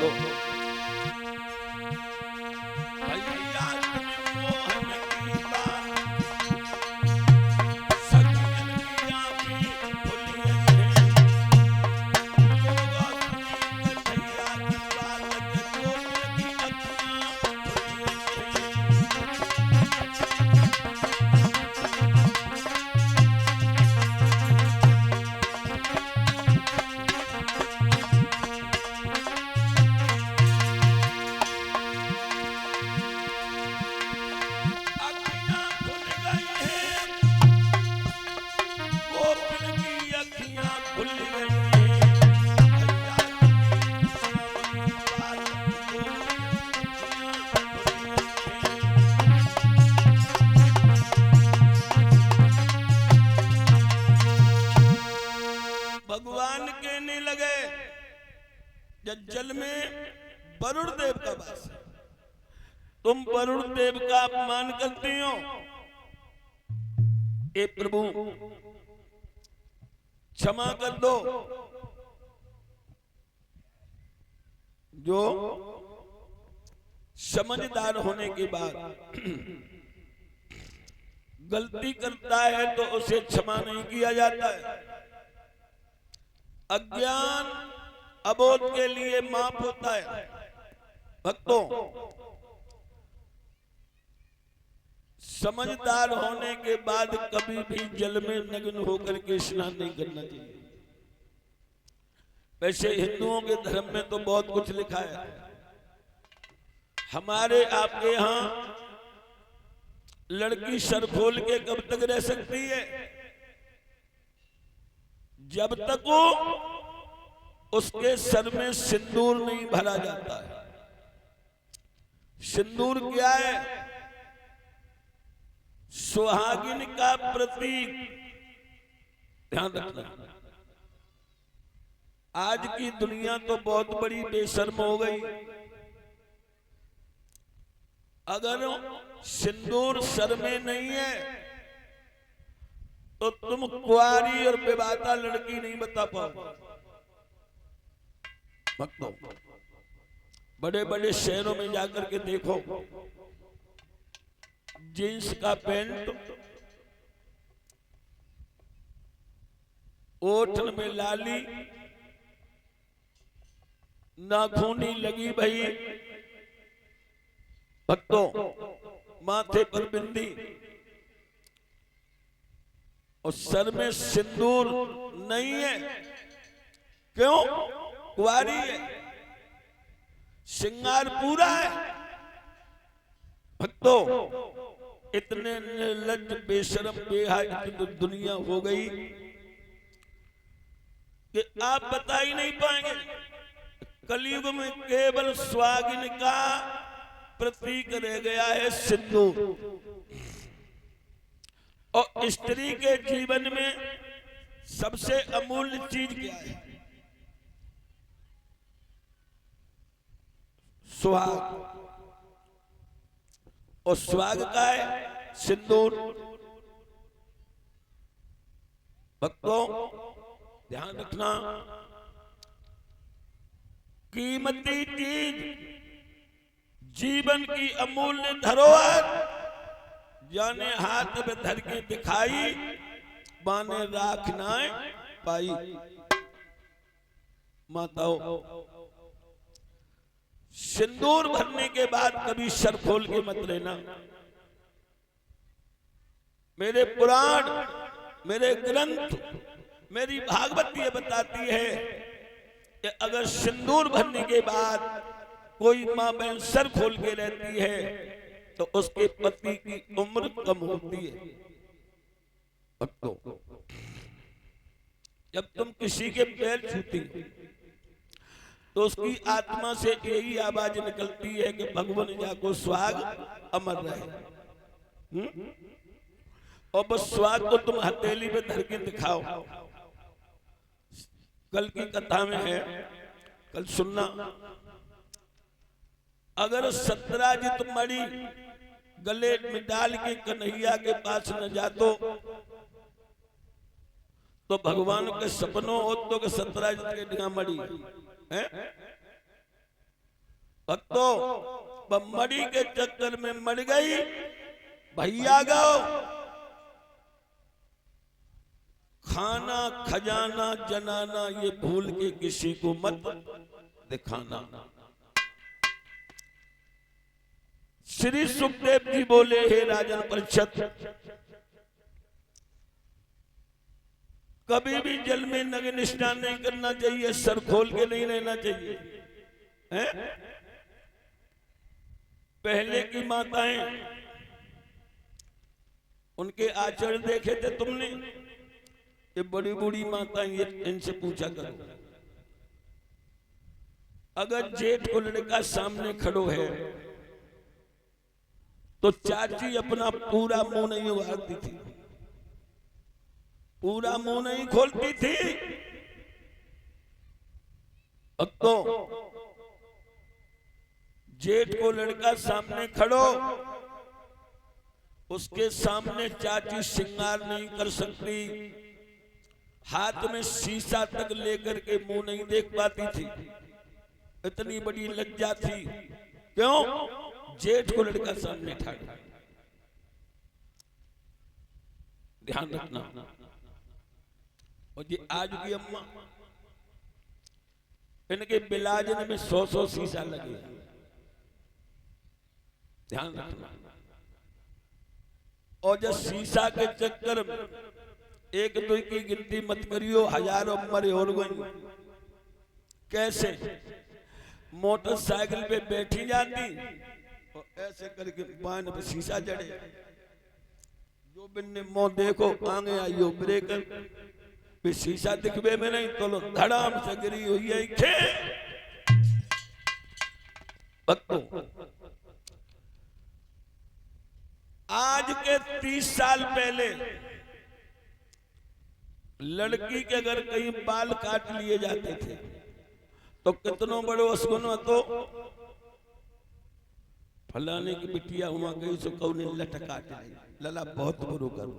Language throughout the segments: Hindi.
भक्तों भगवान कहने लगे जब जल में वरुण देव का वास है, तुम वरुण देव का अपमान करती हो, ए प्रभु क्षमा कर दो। जो समझदार होने के बाद गलती करता है तो उसे क्षमा नहीं किया जाता है। अज्ञान अबोध के लिए माफ होता है। भक्तों समझदार होने के बाद कभी भी जल में नग्न होकर के स्नान नहीं करना चाहिए। वैसे हिंदुओं के धर्म में तो बहुत कुछ लिखा है, हमारे आपके यहां लड़की सर खोल के कब तक रह सकती है? जब तक वो उसके सर में सिंदूर नहीं भरा जाता है। सिंदूर क्या है? सुहागिन का प्रतीक। ध्यान रखना, आज की दुनिया तो बहुत बड़ी बेशर्म हो गई। अगर सिंदूर सर में नहीं है तो तुम कुंवारी और बेवाता लड़की नहीं बता पाओ। भक्तों बड़े बड़े शहरों में जाकर के देखो, जींस का पैंट, ओठन में लाली, नाखूनी लगी भई, भक्तों माथे पर बिंदी और सर में सिंदूर नहीं है। क्यों? कुंवारी है, श्रृंगार पूरा है। भक्तों इतने निर्लज्ज बेशरम बेहया की तो दुनिया हो गई कि आप बता ही नहीं पाएंगे। कलयुग में केवल सुहागिन का प्रतीक रह गया है सिंदूर। और स्त्री के जीवन में सबसे अमूल्य चीज क्या है? सुहाग। और सुहाग का है सिंदूर। भक्तों ध्यान रखना, कीमती चीज, जीवन की अमूल्य धरोहर, जाने हाथ में धर के दिखाई, बाने राख ना पाई। माताओं सिंदूर भरने के बाद कभी सर खोल के मत लेना। मेरे पुराण, मेरे ग्रंथ, मेरी भागवत ये बताती है कि अगर सिंदूर भरने के बाद कोई मां बहन सर खोल के रहती है तो उसके पति की उम्र कम होती है। भक्तों जब तुम किसी के पैर छूती तो उसकी आत्मा से यही आवाज निकलती है कि भगवान जाको सुहाग अमर रहे। और बस सुहाग को तुम हथेली पे धर के दिखाओ। कल की कथा में है, कल सुनना, अगर 17 जित मणि गले में डाल के कन्हैया के पास न जातो तो भगवान के सपनों हो तो के 17 जित के डिगा मणि है। भक्तों वह मड़ी के चक्कर में मर गई। भैया गो खाना खजाना जनाना ये भूल के किसी को मत दिखाना। श्री सुखदेव जी बोले, हे राजन परीक्षित, कभी भी जल में नग्न स्नान नहीं करना चाहिए, सर खोल के नहीं रहना चाहिए। है? पहले की माताएं, उनके आचरण देखे थे तुमने? ये बड़ी बूढ़ी माताएं, ये इनसे पूछा करो, अगर जेठ को लड़का सामने खड़ो है तो चाची अपना पूरा मुंह नहीं उगाड़ती थी, पूरा मुंह नहीं खोलती थी। अब तो जेठ को लड़का सामने खड़ो, उसके सामने चाची श्रृंगार नहीं कर सकती, हाथ में शीशा तक लेकर के मुंह नहीं देख पाती थी, इतनी बड़ी लज्जा थी। क्यों? जेठ को लड़का सामने खड़ा। ध्यान रखना। और ये आज की अम्मा, इनके बिलाजन में 100 शीशा लगे। ध्यान रखना। और जब शीशा के चक्कर में एक दो की गिनती मत करियो, हजारों मरे और गई। कैसे? मोटरसाइकिल पे बैठी जाती और ऐसे करके बान पे शीशा जड़े, जो बिन्ने मोह देखो आगे आइयो ब्रेकर पे शीशा दिखबे में नहीं तो धड़ाम से गिरी हुई है। खे आज के 30 साल पहले लड़की के अगर कहीं बाल काट लिए जाते थे तो कितनों बड़ो असगुन तो फलाने की बिटिया हुआ गई सो कौन लटका लला बहुत बुरो करो।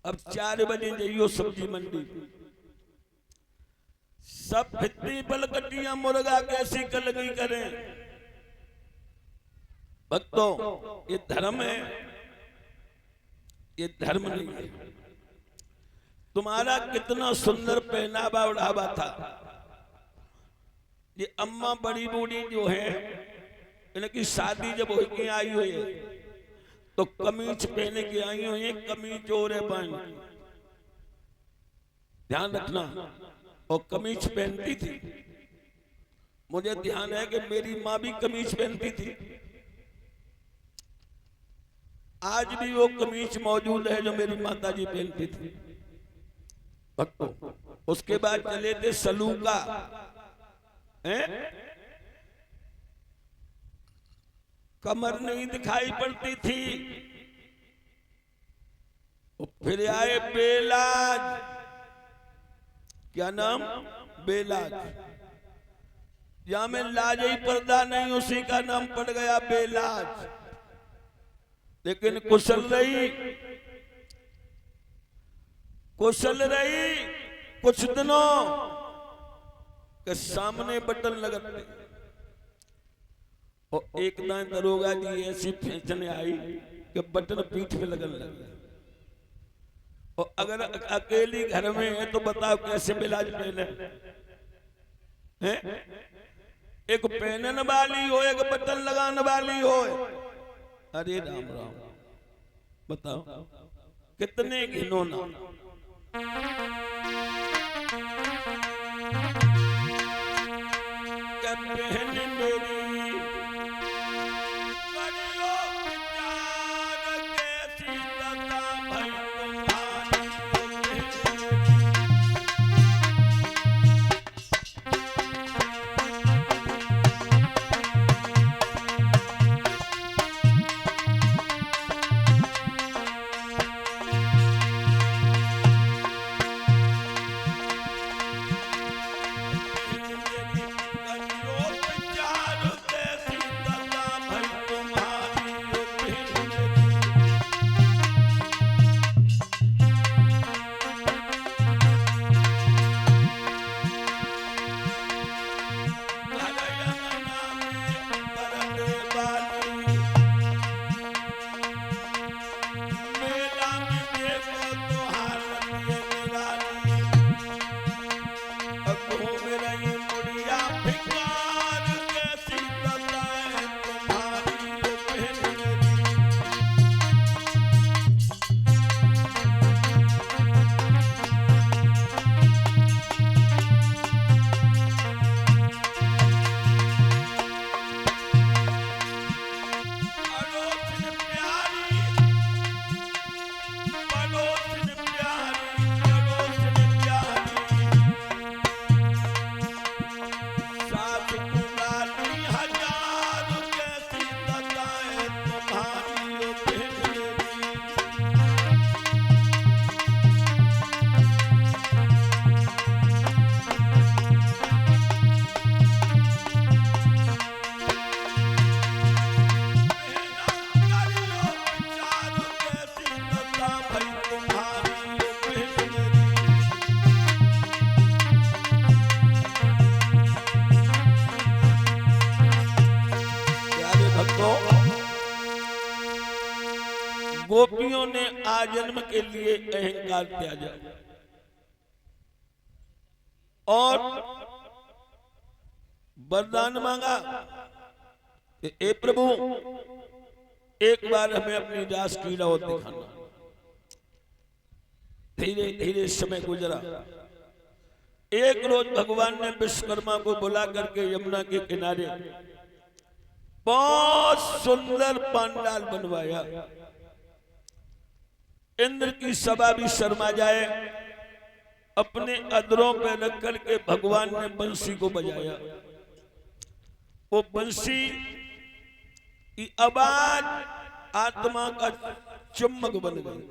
अब 4 बजे जाइयो सब्जी मंडी, सब भित्ती पलकटियां मुर्गा कैसी कलगी करें। भक्तों ये धर्म है, ये धर्म नहीं है। तुम्हारा कितना सुंदर पहनावा उड़ावा था। ये अम्मा बड़ी बूढ़ी जो है, इनकी शादी जब होके आई हुई है तो कमीज पहने के आई हुई है, कमीज ओरे बाई। ध्यान रखना। और कमीज पहनती थी। मुझे ध्यान है कि मेरी माँ भी कमीज पहनती थी। आज भी वो कमीज मौजूद है जो मेरी माता जी पहनती थी। भक्तों उसके बाद चले थे सलूका, कमर नहीं दिखाई पड़ती थी। फिर आए बेलाज, क्या नाम? बेलाज। जहां में लाज ही पर्दा नहीं, उसी का नाम पड़ गया बेलाज। लेकिन कुशल रही कुछ दिनों के सामने बटन लगते। और एक दिन दरोगा जी ऐसी फैशन आई कि बटन पीठ पे लगन लगे। और अगर अकेली घर में है तो बताओ कैसे बिलाज पहने हैं? एक पहनने वाली हो, एक बटन लगाने वाली हो। अरे राम राम, बताओ कितने घिनौना। क्या बहन मेरी करियो विचार कैसी लता भई करियो विचार गोपियों ने आजन्म के लिए अहंकार त्यागा और वरदान मांगा कि ए प्रभु एक बार हमें अपनी रास क्रीड़ा और दिखाना। धीरे धीरे समय गुजरा। एक रोज भगवान ने विश्वकर्मा को बुला करके यमुना के किनारे बहुत सुंदर पंडाल बनवाया। इंद्र की सभा भी शर्मा जाए। अपने अधरों पे रख करके भगवान ने बंसी को बजाया। वो बंसी की आवाज आत्मा का चुम्बक बन गई।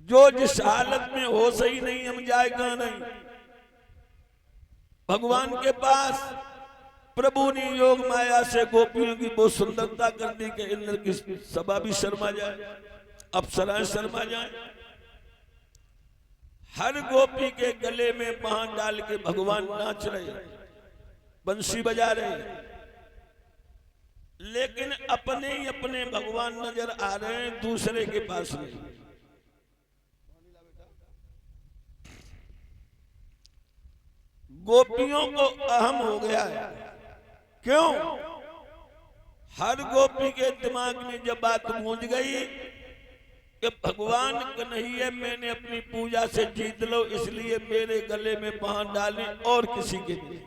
जो जिस हालत में हो सही नहीं हम जाएगा नहीं भगवान के पास। प्रभु ने योग माया से गोपियों की बहुत सुंदरता कर दी कि इंद्र की सभा भी शर्मा जाए, अप्सराएं शर्मा जाए। हर गोपी के गले में बांह डाल के भगवान नाच रहे, बंसी बजा रहे, लेकिन अपने ही अपने भगवान नजर आ रहे हैं, दूसरे के पास नहीं। गोपियों को अहम हो गया है। क्यों? हर गोपी के दिमाग में जब बात गूंज गई कि भगवान कन्हैया मैंने अपनी पूजा से जीत लो, इसलिए मेरे गले में बांह डाली और किसी के नहीं।